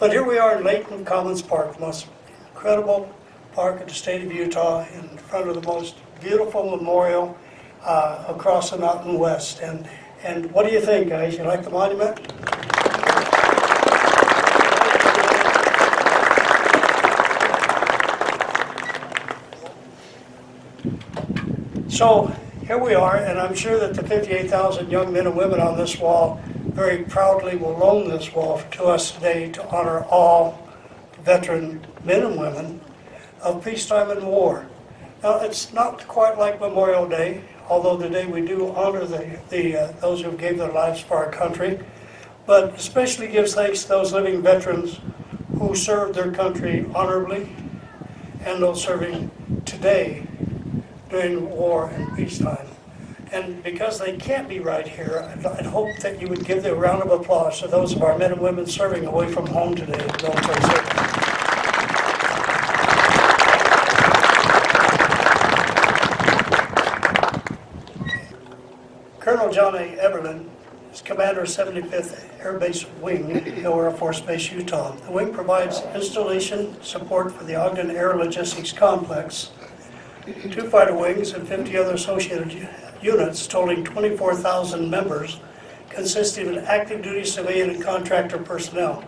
But here we are in Layton Commons Park, the most incredible park in the state of Utah, in front of the most beautiful memorial across the Mountain West. And what do you think, guys? You like the monument? So here we are, and I'm sure that the 58,000 young men and women on this wall very proudly will loan this wall to us today to honor all veteran men and women of peacetime and war. Now, it's not quite like Memorial Day, although today we do honor those who gave their lives for our country, but especially gives thanks to those living veterans who served their country honorably and those serving today during war and peacetime. And because they can't be right here, I'd hope that you would give a round of applause to those of our men and women serving away from home today in military service. Colonel John A. Everland is commander of 75th Air Base Wing, Hill Air Force Base, Utah. The wing provides installation support for the Ogden Air Logistics Complex, 2 fighter wings, and 50 other associated units totaling 24,000 members, consisting of active duty civilian and contractor personnel.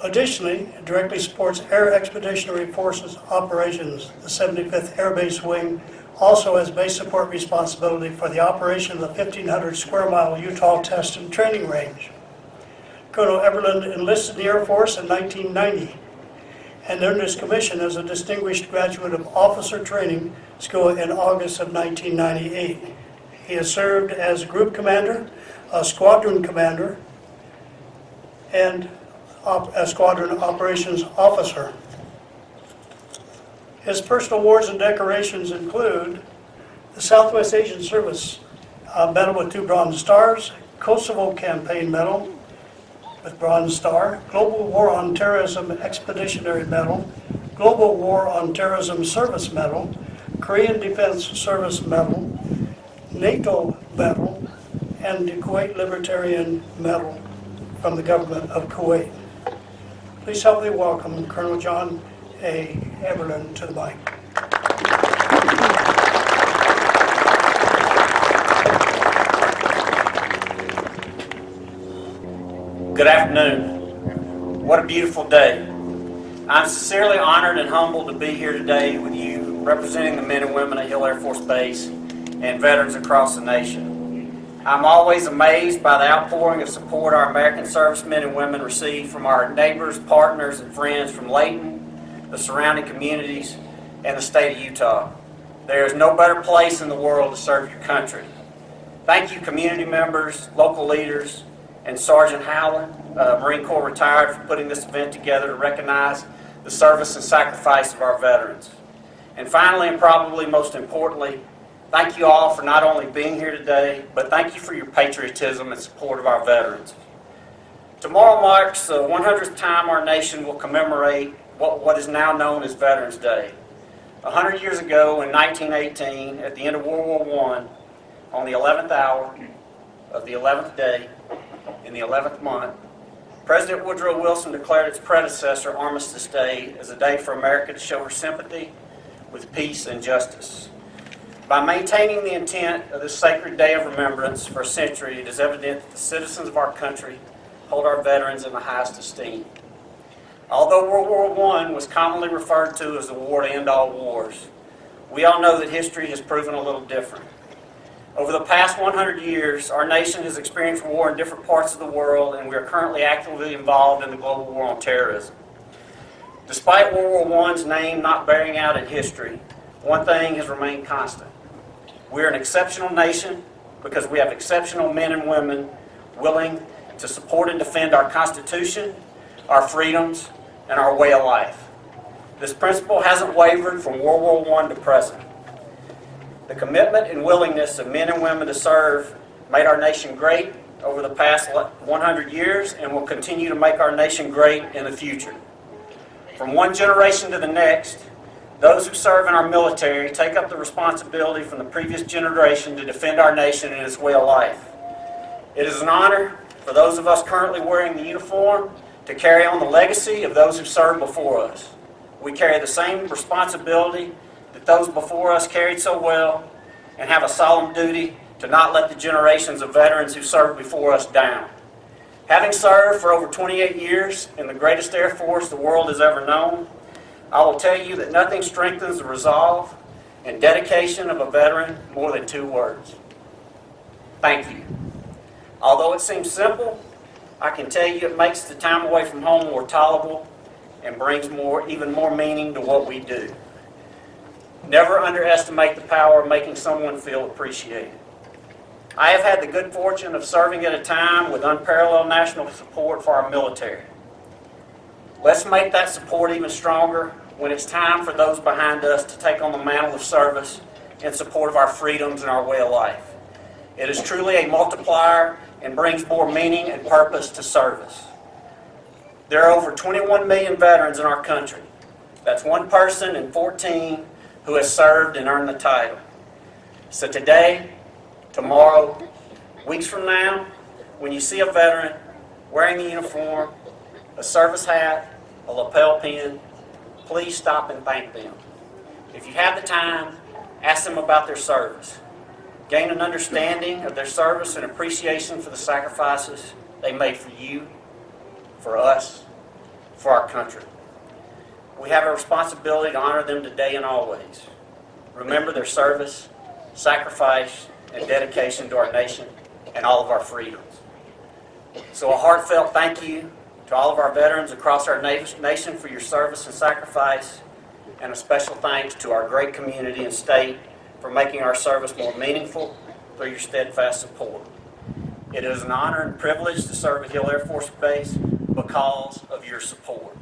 Additionally, it directly supports Air Expeditionary Forces operations. The 75th Air Base Wing also has base support responsibility for the operation of the 1,500 square mile Utah Test and Training Range. Colonel Everland enlisted in the Air Force in 1990 and earned his commission as a distinguished graduate of officer training school in August of 1998. He has served as group commander, a squadron commander, and a squadron operations officer. His personal awards and decorations include the Southwest Asian Service Medal with 2 Bronze Stars, Kosovo Campaign Medal with Bronze Star, Global War on Terrorism Expeditionary Medal, Global War on Terrorism Service Medal, Korean Defense Service Medal, NATO Medal, and the Kuwait Libertarian Medal from the government of Kuwait. Please help me welcome Colonel John A. Everland to the mic. Good afternoon. What a beautiful day. I'm sincerely honored and humbled to be here today with you, representing the men and women at Hill Air Force Base and veterans across the nation. I'm always amazed by the outpouring of support our American servicemen and women receive from our neighbors, partners, and friends from Layton, the surrounding communities, and the state of Utah. There is no better place in the world to serve your country. Thank you, community members, local leaders, and Sergeant Howland, Marine Corps retired, for putting this event together to recognize the service and sacrifice of our veterans. And finally, and probably most importantly, thank you all for not only being here today, but thank you for your patriotism and support of our veterans. Tomorrow marks the 100th time our nation will commemorate what is now known as Veterans Day. 100 years ago, in 1918, at the end of World War I, on the 11th hour of the 11th day, in the 11th month, President Woodrow Wilson declared its predecessor, Armistice Day, as a day for America to show her sympathy with peace and justice. By maintaining the intent of this sacred day of remembrance for a century, it is evident that the citizens of our country hold our veterans in the highest esteem. Although World War I was commonly referred to as the war to end all wars, we all know that history has proven a little different. Over the past 100 years, our nation has experienced war in different parts of the world, and we are currently actively involved in the global war on terrorism. Despite World War I's name not bearing out in history, one thing has remained constant. We are an exceptional nation because we have exceptional men and women willing to support and defend our Constitution, our freedoms, and our way of life. This principle hasn't wavered from World War I to present. The commitment and willingness of men and women to serve made our nation great over the past 100 years and will continue to make our nation great in the future. From one generation to the next, those who serve in our military take up the responsibility from the previous generation to defend our nation and its way of life. It is an honor for those of us currently wearing the uniform to carry on the legacy of those who served before us. We carry the same responsibility that those before us carried so well, and have a solemn duty to not let the generations of veterans who served before us down. Having served for over 28 years in the greatest Air Force the world has ever known, I will tell you that nothing strengthens the resolve and dedication of a veteran more than 2 words: thank you. Although it seems simple, I can tell you it makes the time away from home more tolerable and brings even more meaning to what we do. Never underestimate the power of making someone feel appreciated. I have had the good fortune of serving at a time with unparalleled national support for our military. Let's make that support even stronger when it's time for those behind us to take on the mantle of service in support of our freedoms and our way of life. It is truly a multiplier and brings more meaning and purpose to service. There are over 21 million veterans in our country. That's 1 person in 14 who has served and earned the title. So today, tomorrow, weeks from now, when you see a veteran wearing the uniform, a service hat, a lapel pin, please stop and thank them. If you have the time, ask them about their service. Gain an understanding of their service and appreciation for the sacrifices they made for you, for us, for our country. We have a responsibility to honor them today and always. Remember their service, sacrifice, and dedication to our nation and all of our freedoms. So a heartfelt thank you to all of our veterans across our nation for your service and sacrifice, and a special thanks to our great community and state for making our service more meaningful through your steadfast support. It is an honor and privilege to serve at Hill Air Force Base because of your support.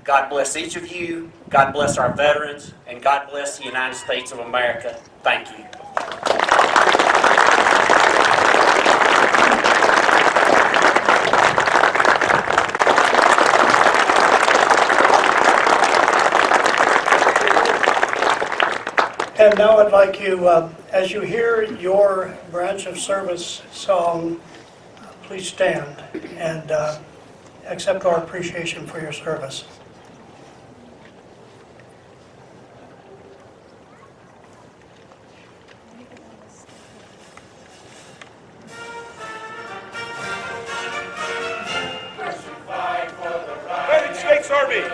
God bless each of you, God bless our veterans, and God bless the United States of America. Thank you. And now I'd like you, as you hear your branch of service song, please stand and accept our appreciation for your service. United States Army!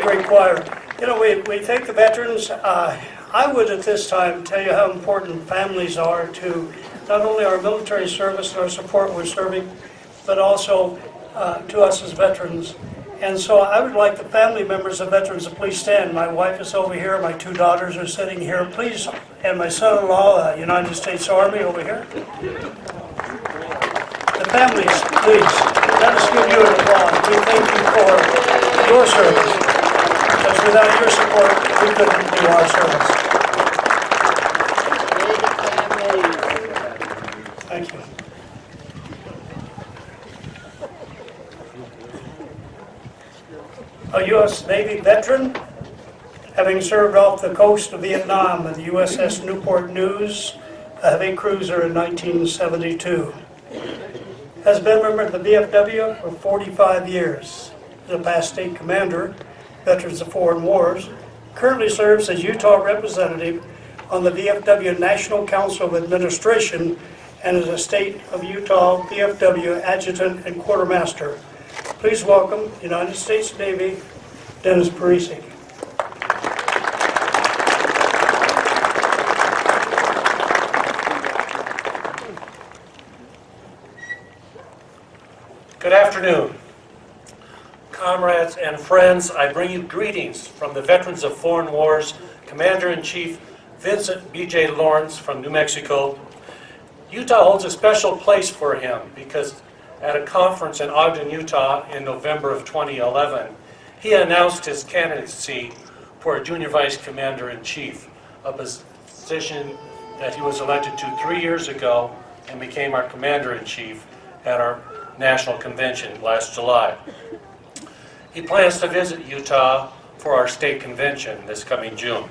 great choir. You know, we thank the veterans. I would at this time tell you how important families are to not only our military service and our support we're serving, but also to us as veterans. And so I would like the family members of veterans to please stand. My wife is over here, my two daughters are sitting here, please, and my son-in-law, United States Army over here. The families, please, let us give you an applause. We thank you for your service, because without your support, we couldn't do our service. Thank you. A U.S. Navy veteran, having served off the coast of Vietnam in the USS Newport News, a heavy cruiser in 1972. Has been a member of the VFW for 45 years. Is a past state commander, Veterans of Foreign Wars. Currently serves as Utah representative on the VFW National Council of Administration and is a state of Utah VFW adjutant and quartermaster. Please welcome United States Navy, Dennis Parisi. Good afternoon. Comrades and friends, I bring you greetings from the Veterans of Foreign Wars, Commander-in-Chief Vincent B.J. Lawrence from New Mexico. Utah holds a special place for him because at a conference in Ogden, Utah in November of 2011, he announced his candidacy for a Junior Vice Commander-in-Chief, a position that he was elected to 3 years ago and became our Commander-in-Chief at our National Convention last July. He plans to visit Utah for our state convention this coming June.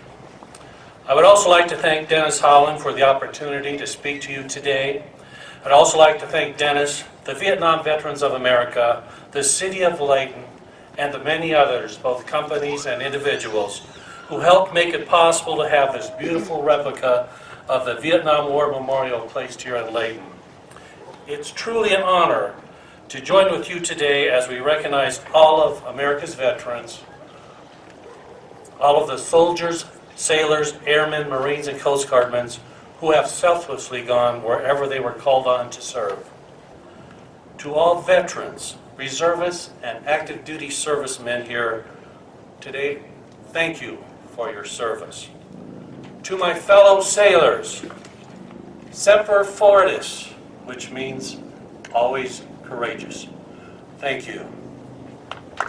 I would also like to thank Dennis Holland for the opportunity to speak to you today. I'd also like to thank Dennis, the Vietnam Veterans of America, the City of Layton, and the many others, both companies and individuals, who helped make it possible to have this beautiful replica of the Vietnam War Memorial placed here in Layton. It's truly an honor to join with you today as we recognize all of America's veterans, all of the soldiers, sailors, airmen, Marines, and Coast Guardmen who have selflessly gone wherever they were called on to serve. To all veterans, reservists, and active duty servicemen here today, thank you for your service. To my fellow sailors, Semper Fortis, which means always courageous. Thank you. I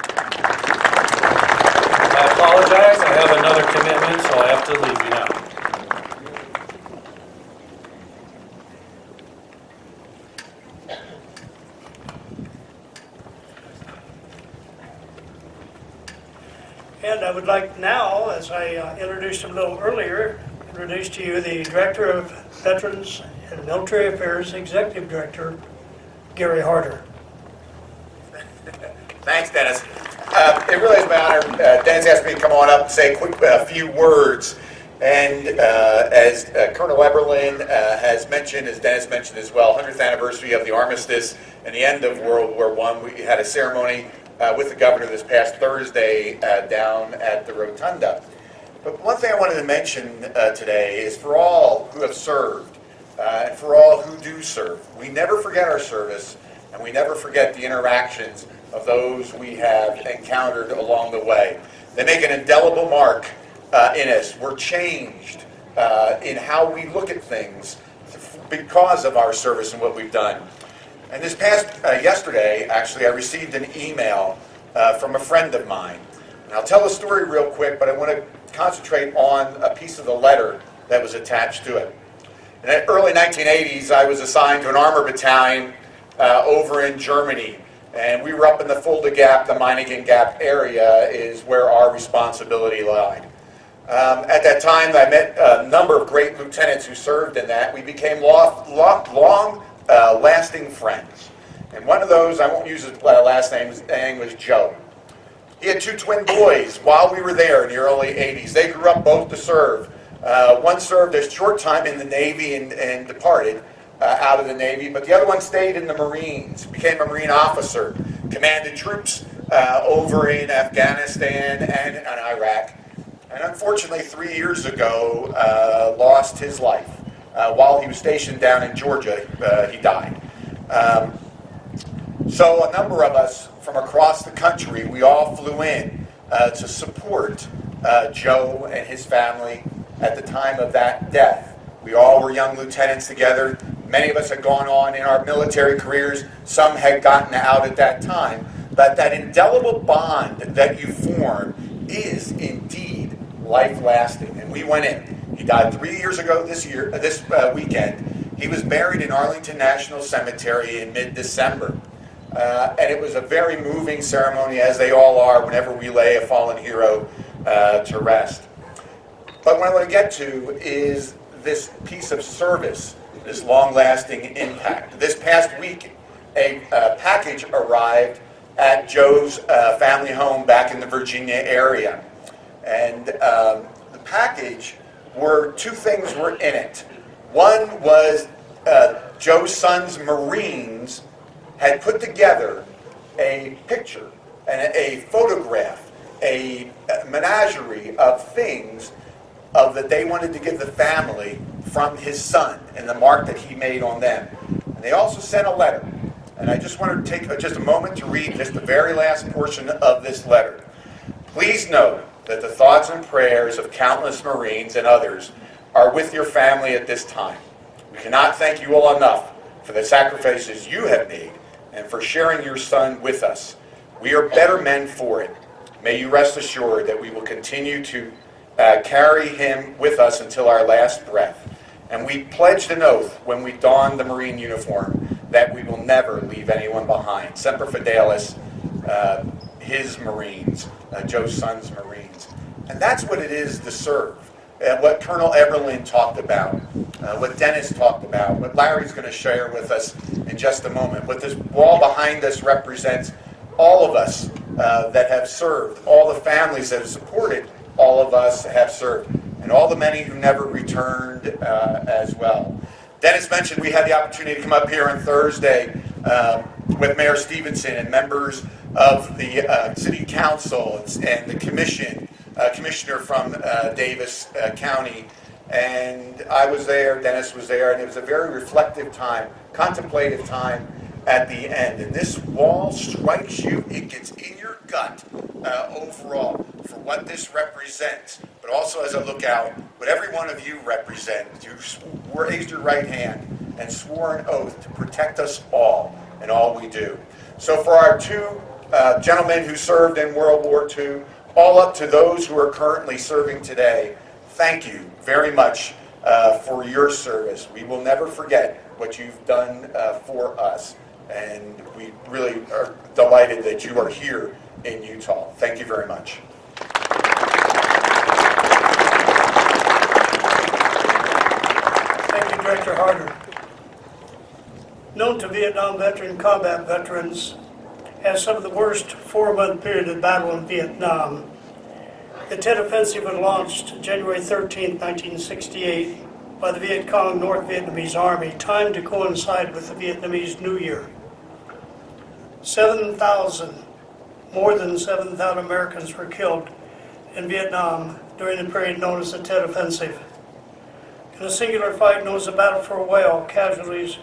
apologize, I have another commitment, so I have to leave you now. And I would like now, as I introduced him a little earlier, introduce to you the Director of Veterans and Military Affairs, Executive Director, Gary Harder. Thanks, Dennis. It really is my honor. Dennis asked me to come on up and say a few words. And as Colonel Eberlin has mentioned, as Dennis mentioned as well, 100th anniversary of the armistice and the end of World War I. We had a ceremony with the governor this past Thursday down at the Rotunda. But one thing I wanted to mention today is for all who have served, and for all who do serve, we never forget our service, and we never forget the interactions of those we have encountered along the way. They make an indelible mark in us. We're changed in how we look at things because of our service and what we've done. And this past yesterday, actually, I received an email from a friend of mine. And I'll tell the story real quick, but I want to concentrate on a piece of the letter that was attached to it. In the early 1980s, I was assigned to an armor battalion over in Germany. And we were up in the Fulda Gap, the Meiningen Gap area is where our responsibility lied. At that time, I met a number of great lieutenants who served in that. We became long-lasting friends. And one of those, I won't use his last name, his name was Joe. He had two twin boys while we were there in the early 80s. They grew up both to serve. One served a short time in the Navy and departed out of the Navy, but the other one stayed in the Marines, became a Marine officer, commanded troops over in Afghanistan and in Iraq. And unfortunately, 3 years ago, lost his life. While he was stationed down in Georgia, he died. So a number of us from across the country, we all flew in to support Joe and his family at the time of that death. We all were young lieutenants together. Many of us had gone on in our military careers. Some had gotten out at that time. But that indelible bond that you form is indeed life-lasting. And we went in. He died 3 years ago this weekend. He was buried in Arlington National Cemetery in mid-December. And it was a very moving ceremony, as they all are whenever we lay a fallen hero to rest. But what I want to get to is this piece of service, this long-lasting impact. This past week, a package arrived at Joe's family home back in the Virginia area. And the package two things were in it. One was Joe's son's Marines had put together a picture and a photograph, a menagerie of things that they wanted to give the family from his son and the mark that he made on them. And they also sent a letter. And I just want to take just a moment to read just the very last portion of this letter. Please note that the thoughts and prayers of countless Marines and others are with your family at this time. We cannot thank you all enough for the sacrifices you have made and for sharing your son with us. We are better men for it. May you rest assured that we will continue to carry him with us until our last breath. And we pledged an oath when we donned the Marine uniform that we will never leave anyone behind. Semper Fidelis, his Marines, Joe's son's Marines. And that's what it is to serve. What Colonel Eberlin talked about, what Dennis talked about, what Larry's going to share with us in just a moment. What this wall behind us represents all of us that have served, all the families that have supported all of us have served, and all the many who never returned as well. Dennis mentioned we had the opportunity to come up here on Thursday with Mayor Stevenson and members of the City Council and the Commission, Commissioner from Davis County. And I was there, Dennis was there, and it was a very reflective time, contemplative time at the end. And this wall strikes you, it gets in your gut overall for what this represents. But also as I look out, what every one of you represent, you raised your right hand and swore an oath to protect us all and all we do. So for our two gentlemen who served in World War II, all up to those who are currently serving today, thank you very much for your service. We will never forget what you've done for us. And we really are delighted that you are here in Utah. Thank you very much. Thank you, Director Harder. Known to Vietnam veteran combat veterans as some of the worst 4-month period of battle in Vietnam, the Tet Offensive was launched January 13, 1968 by the Viet Cong North Vietnamese Army, timed to coincide with the Vietnamese New Year. More than 7,000 Americans were killed in Vietnam during the period known as the Tet Offensive. In a singular fight known as the Battle for Whale, casualties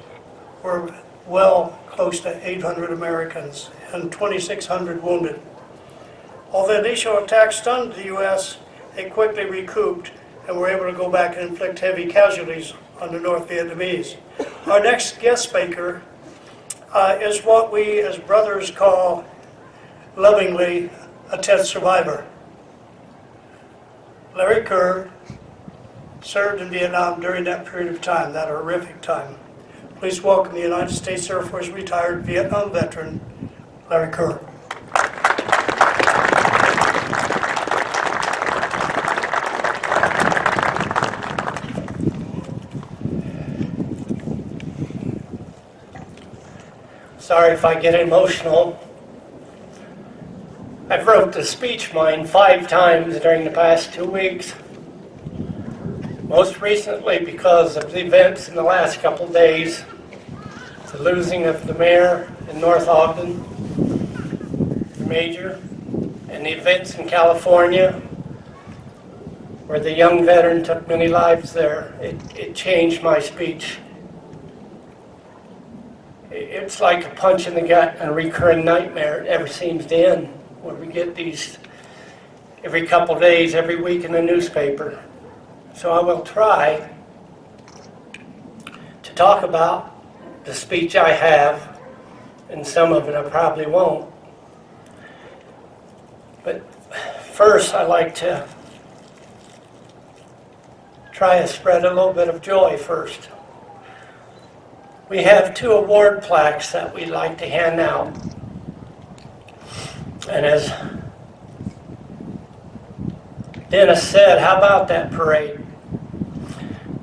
were well close to 800 Americans and 2,600 wounded. Although the initial attack stunned the U.S., they quickly recouped and were able to go back and inflict heavy casualties on the North Vietnamese. Our next guest speaker is what we as brothers call lovingly a Tet survivor. Larry Kerr served in Vietnam during that period of time, that horrific time. Please welcome the United States Air Force retired Vietnam veteran, Larry Kerr. Sorry if I get emotional. I've wrote the speech mine 5 times during the past 2 weeks. Most recently because of the events in the last couple days, the losing of the mayor in North Ogden, Major, and the events in California where the young veteran took many lives there, it changed my speech. It's like a punch in the gut and a recurring nightmare. It never seems to end, where we get these every couple days, every week in the newspaper. So I will try to talk about the speech I have, and some of it I probably won't. But first, I like to try to spread a little bit of joy first. We have 2 award plaques that we'd like to hand out. And as Dennis said, how about that parade?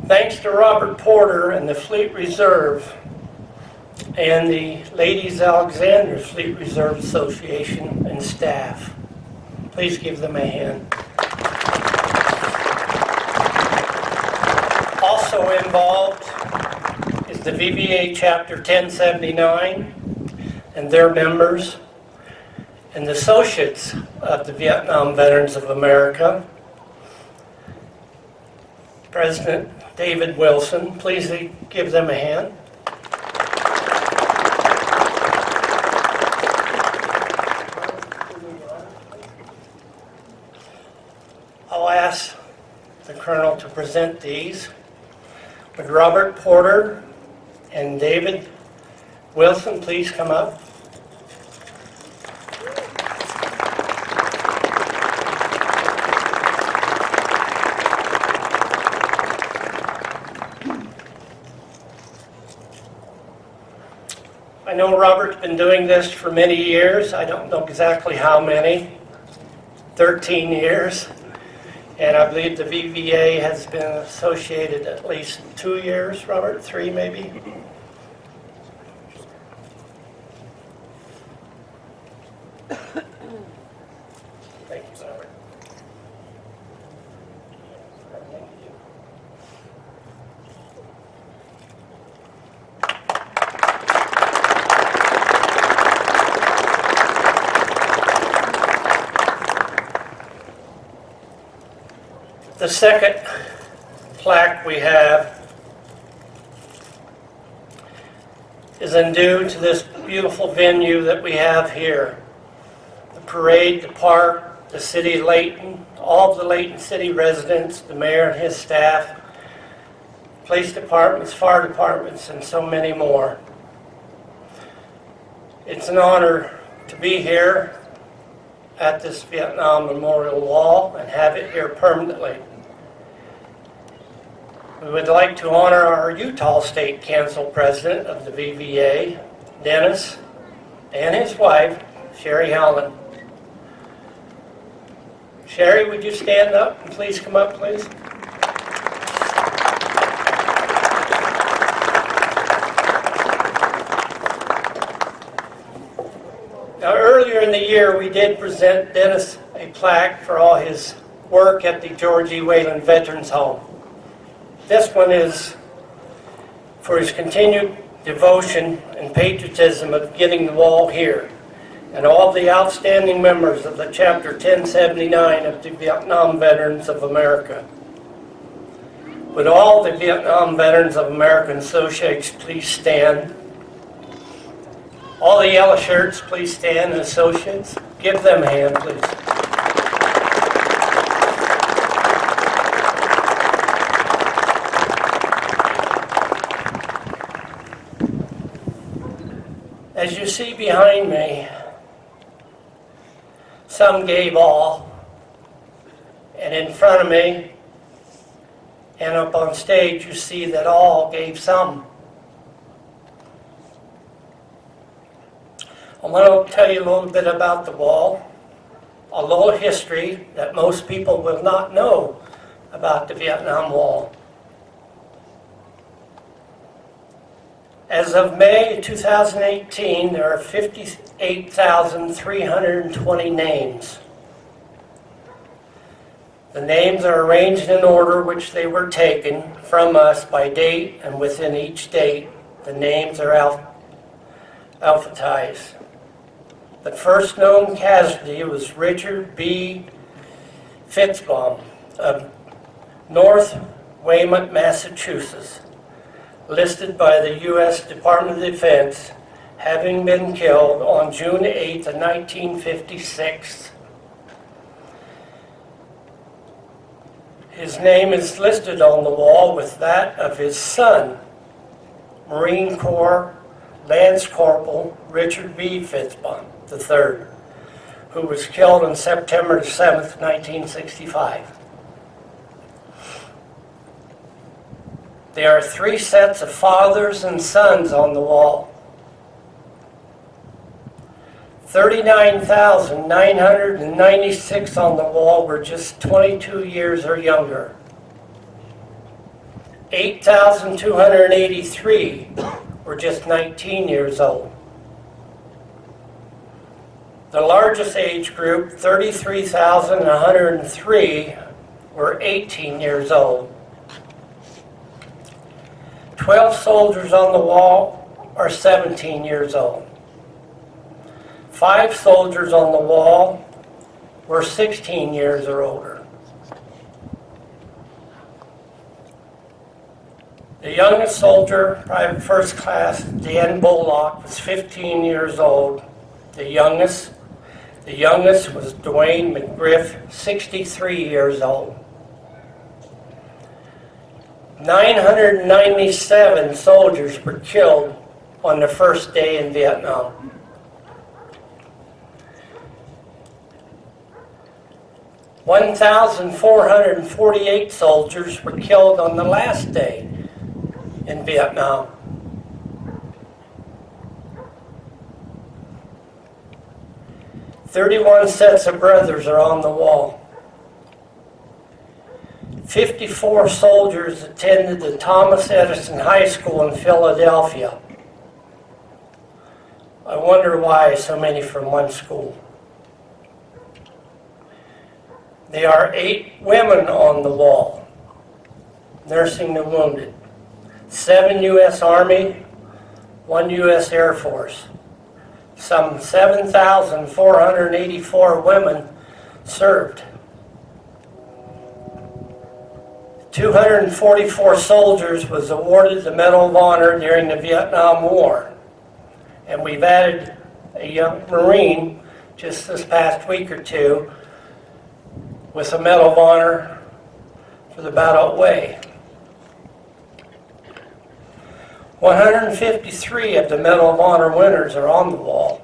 Thanks to Robert Porter and the Fleet Reserve and the Ladies Alexander Fleet Reserve Association and staff. Please give them a hand. Also involved is the VVA Chapter 1079 and their members, and the associates of the Vietnam Veterans of America. President David Wilson, please give them a hand. I'll ask the Colonel to present these. Would Robert Porter and David Wilson please come up? I know Robert's been doing this for many years. I don't know exactly how many, 13 years. And I believe the VVA has been associated at least 2 years, Robert, 3 maybe? Thank you, Robert. Thank you. The second plaque we have is due to this beautiful venue that we have here. The parade, the park, the city of Layton, all of the Layton City residents, the mayor and his staff, police departments, fire departments, and so many more. It's an honor to be here at this Vietnam Memorial Wall and have it here permanently. We would like to honor our Utah State Council President of the VVA, Dennis, and his wife, Sherry Howland. Sherry, would you stand up and please come up, please? Now, earlier in the year, we did present Dennis a plaque for all his work at the George E. Wayland Veterans Home. This one is for his continued devotion and patriotism of getting the wall here, and all the outstanding members of the Chapter 1079 of the Vietnam Veterans of America. Would all the Vietnam Veterans of America associates please stand? All the yellow shirts, please stand, and associates. Give them a hand, please. As you see behind me, some gave all, and in front of me and up on stage you see that all gave some. I want to tell you a little bit about the wall, a little history that most people will not know about the Vietnam Wall. As of May 2018, there are 58,320 names. The names are arranged in order which they were taken from us by date, and within each date, the names are alphabetized. The first known casualty was Richard B. Fitzbaum of North Weymouth, Massachusetts, listed by the U.S. Department of Defense, having been killed on June 8, 1956. His name is listed on the wall with that of his son, Marine Corps Lance Corporal Richard B. Fitzbaum III, who was killed on September 7, 1965. There are 3 sets of fathers and sons on the wall. 39,996 on the wall were just 22 years or younger. 8,283 were just 19 years old. The largest age group, 33,103, were 18 years old. 12 soldiers on the wall are 17 years old. 5 soldiers on the wall were 16 years or older. The youngest soldier, Private First Class Dan Bullock, was 15 years old. The youngest was Dwayne McGriff, 63 years old. 997 soldiers were killed on the first day in Vietnam. 1,448 soldiers were killed on the last day in Vietnam. "31 sets of brothers are on the wall. 54 soldiers attended the Thomas Edison High School in Philadelphia. I wonder why so many from one school. There are 8 women on the wall, nursing the wounded. 7 U.S. Army, 1 U.S. Air Force. Some 7,484 women served. 244 soldiers was awarded the Medal of Honor during the Vietnam War. And we've added a young Marine just this past week or two with a Medal of Honor for the Battle Way. 153 of the Medal of Honor winners are on the wall.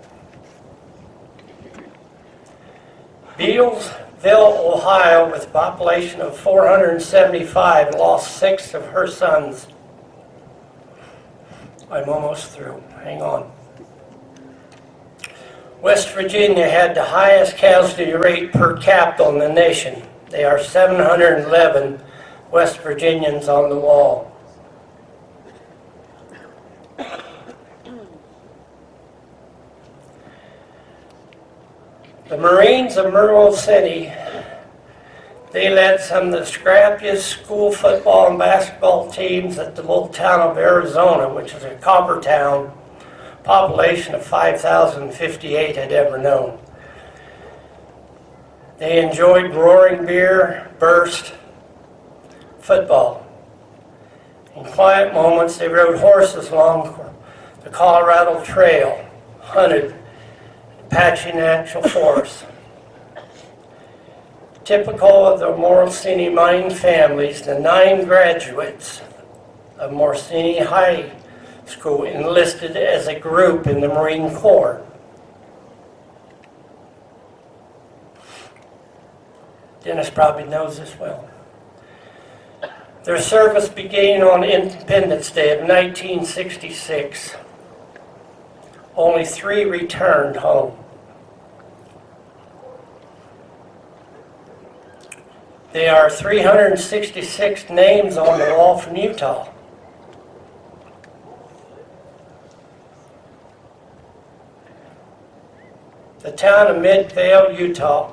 Bealsville, Ohio, with a population of 475, lost 6 of her sons. I'm almost through. Hang on. West Virginia had the highest casualty rate per capita in the nation. There are 711 West Virginians on the wall. The Marines of Merle City, they led some of the scrappiest school football and basketball teams that the little town of Arizona, which is a copper town, population of 5,058 had ever known. They enjoyed roaring beer, burst, football. In quiet moments, they rode horses along the Colorado Trail, hunted Apache National Forest. Typical of the Morosini mining families, the 9 graduates of Morosini High School enlisted as a group in the Marine Corps. Dennis probably knows this well. Their service began on Independence Day of 1966. Only 3 returned home. There are 366 names on the wall from Utah. The town of Midvale, Utah,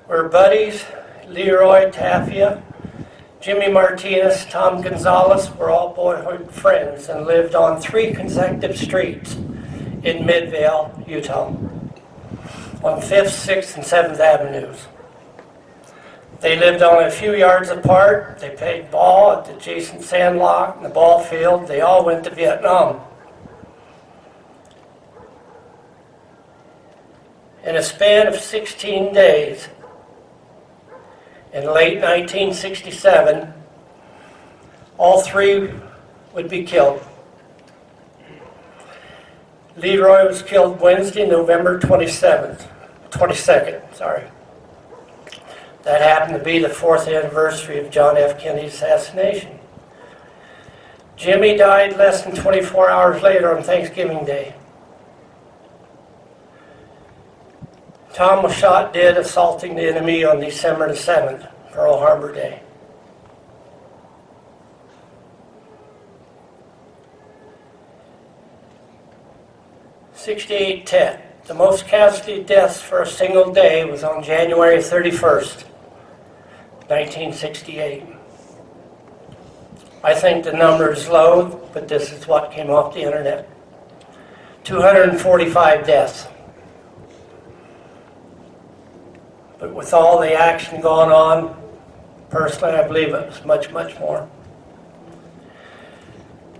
where buddies Leroy Tafia, Jimmy Martinez, Tom Gonzalez were all boyhood friends and lived on 3 consecutive streets in Midvale, Utah, on 5th, 6th, and 7th Avenues. They lived only a few yards apart. They played ball at the adjacent sandlot and the ball field. They all went to Vietnam. In a span of 16 days, in late 1967, all three would be killed. Leroy was killed Wednesday, November 22nd. That happened to be the 4th anniversary of John F. Kennedy's assassination. Jimmy died less than 24 hours later on Thanksgiving Day. Tom was shot dead assaulting the enemy on December the 7th, Pearl Harbor Day. '68 Tet. The most casualty deaths for a single day was on January 31st, 1968. I think the number is low, but this is what came off the internet. 245 deaths. But with all the action going on, personally I believe it was much, much more.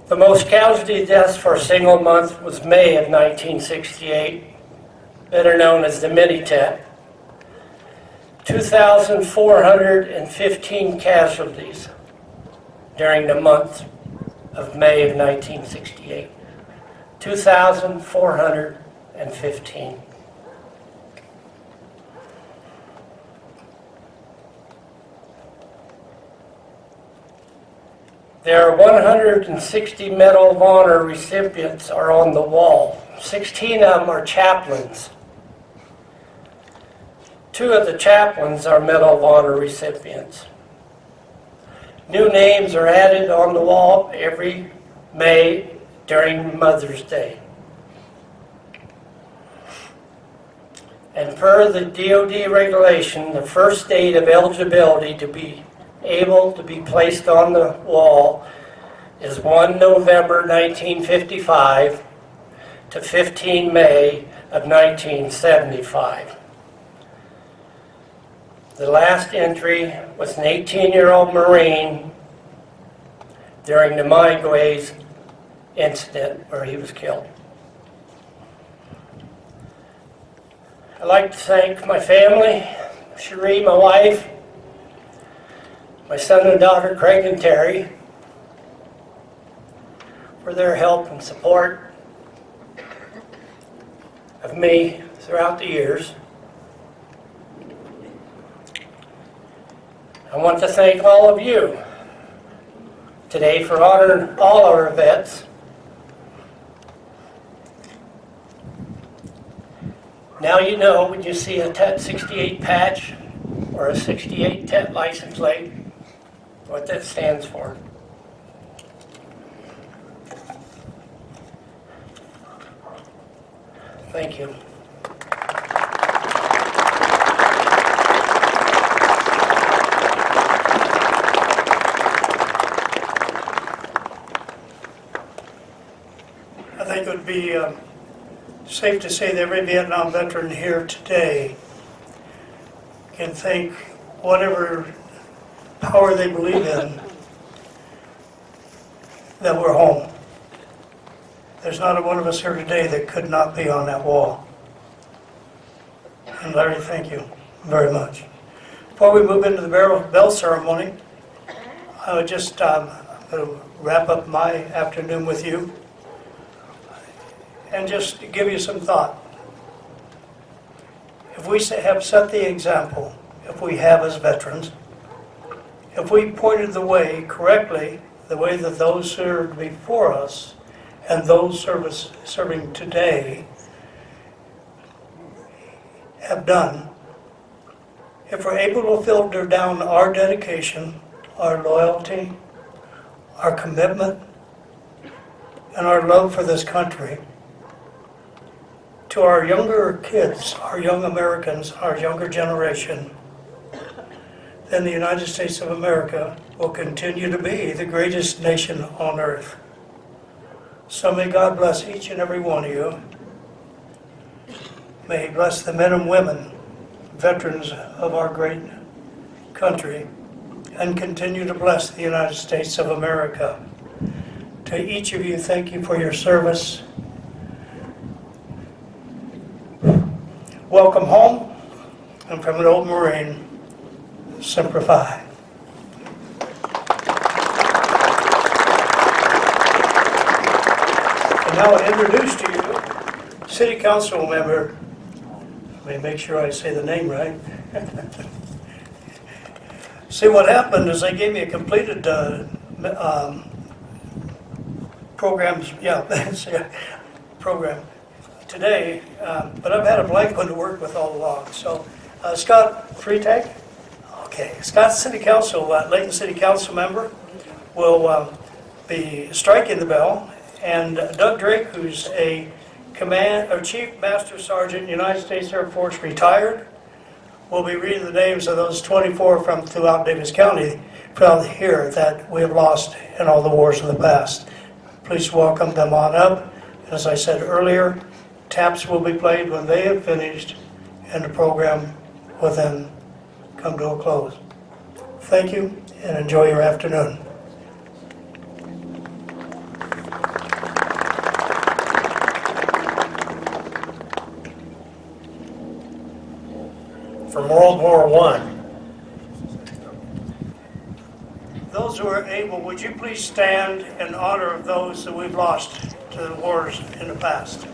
The most casualty deaths for a single month was May of 1968, better known as the mini-Tet. 2,415 casualties during the month of May of 1968. 2,415. There are 160 Medal of Honor recipients are on the wall. 16 of them are chaplains. 2 of the chaplains are Medal of Honor recipients. New names are added on the wall every May during Mother's Day. And per the DoD regulation, the first date of eligibility to be able to be placed on the wall is 1 November 1955 to 15 May of 1975. The last entry was an 18-year-old Marine during the Midway's incident where he was killed. I'd like to thank my family, Cherie, my wife, my son and daughter, Craig and Terry, for their help and support of me throughout the years. I want to thank all of you today for honoring all our vets. Now you know when you see a TET 68 patch or a 68 TET license plate, what that stands for. Thank you. I think it would be safe to say that every Vietnam veteran here today can thank whatever power they believe in that we're home. There's not a one of us here today that could not be on that wall. And Larry, thank you very much. Before we move into the bell ceremony, I would just wrap up my afternoon with you and just give you some thought. If we have set the example, if we have as veterans, if we pointed the way correctly, the way that those served before us and those serving today have done, if we're able to filter down our dedication, our loyalty, our commitment, and our love for this country, to our younger kids, our young Americans, our younger generation, then the United States of America will continue to be the greatest nation on earth. So may God bless each and every one of you, May He bless the men and women, veterans of our great country, and continue to bless the United States of America. To each of you, thank you for your service. Welcome home, and from an old Marine, Semper Fi. And now I introduce to you City Council member, let me make sure I say the name right. See, what happened is they gave me a completed program today, but I've had a blank one to work with all along. So, Scott Freitag? Okay, Scott, City Council, Layton City Council member, will be striking the bell, and Doug Drake, who's a Chief Master Sergeant, United States Air Force, retired, will be reading the names of those 24 from throughout Davis County from here that we have lost in all the wars of the past. Please welcome them on up. As I said earlier, taps will be played when they have finished, and the program will then come to a close. Thank you, and enjoy your afternoon. From World War I. Those who are able, would you please stand in honor of those that we've lost to the wars in the past?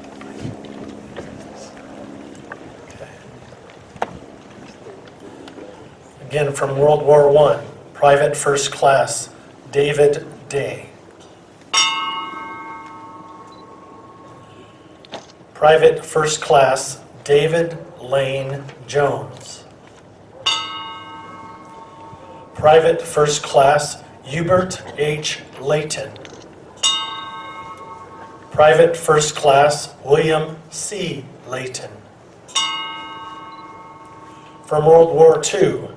Again, from World War I, Private First Class David Day. Private First Class David Lane Jones. Private First Class Hubert H. Layton. Private First Class William C. Layton. From World War II,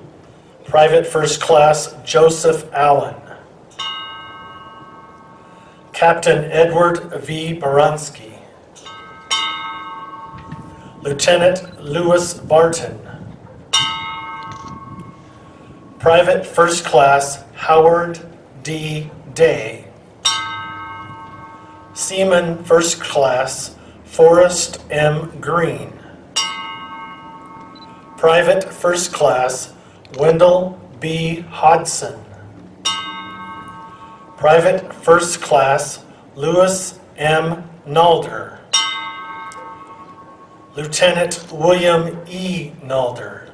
Private First Class Joseph Allen. Captain Edward V. Baranski. Lieutenant Lewis Barton. Private First Class Howard D. Day. Seaman First Class Forrest M. Green. Private First Class Wendell B. Hodson. Private First Class Lewis M. Nalder. Lieutenant William E. Nalder.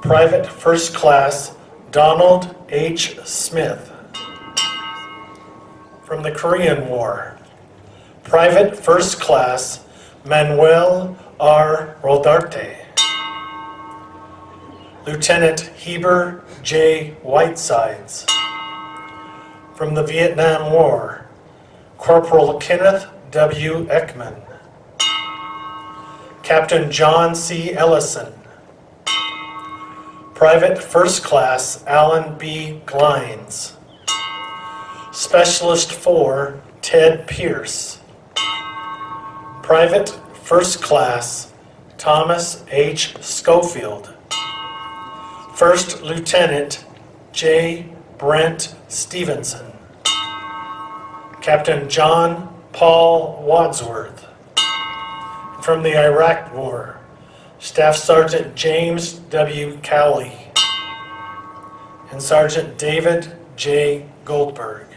Private First Class Donald H. Smith. From the Korean War, Private First Class Manuel R. Rodarte. Lieutenant Heber J. Whitesides. From the Vietnam War, Corporal Kenneth W. Ekman. Captain John C. Ellison. Private First Class Alan B. Glines. Specialist 4 Ted Pierce. Private First Class Thomas H. Schofield. First Lieutenant J. Brent Stevenson. Captain John Paul Wadsworth. From the Iraq War, Staff Sergeant James W. Cowley and Sergeant David J. Goldberg.